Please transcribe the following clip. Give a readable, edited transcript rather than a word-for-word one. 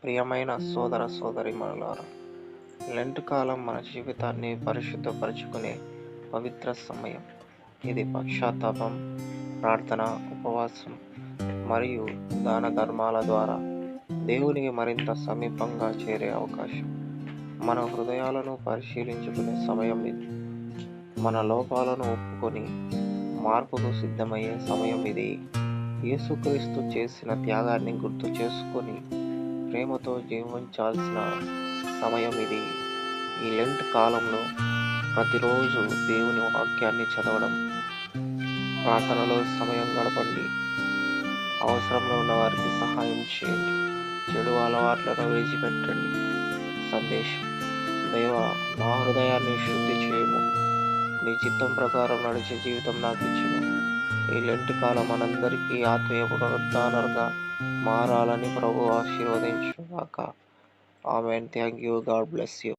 ప్రియమైన సోదర సోదరీమణులారా, లెంట్ కాలం మన జీవితాన్ని పరిశుద్ధపరచుకునే పవిత్ర సమయం. ఇది పశ్చాత్తాపం, ప్రార్థన, ఉపవాసం మరియు దాన ధర్మాల ద్వారా దేవునికి మరింత సమీపంగా చేరే అవకాశం. మన హృదయాలను పరిశీలించుకునే సమయం ఇది. మన లోపాలను ఒప్పుకొని మార్పుకు సిద్ధమయ్యే సమయం ఇది. యేసుక్రీస్తు చేసిన త్యాగాన్ని గుర్తు చేసుకొని ప్రేమతో జీవించాల్సిన సమయం ఇది. ఈ లెంట్ కాలంలో ప్రతిరోజు దేవుని వాక్యాన్ని చదవడం, ప్రార్థనలో సమయం గడపండి. అవసరంలో ఉన్న వారికి సహాయం చేయండి. చెడు అలవాట్లను విడిచిపెట్టండి. సందేశం: దేవా, నా హృదయాన్ని శుద్ధి చేయము, నీ చిత్తం ప్రకారం నడిచే జీవితం నాకు ఇచ్చుము. ఈ లెంట్ కాలం మనందరికీ ఆత్మీయ పునరుద్ధారణగా మారాలని ప్రభువు ఆశీర్వదించుగాక. ఆమేన్. Thank you. God bless you.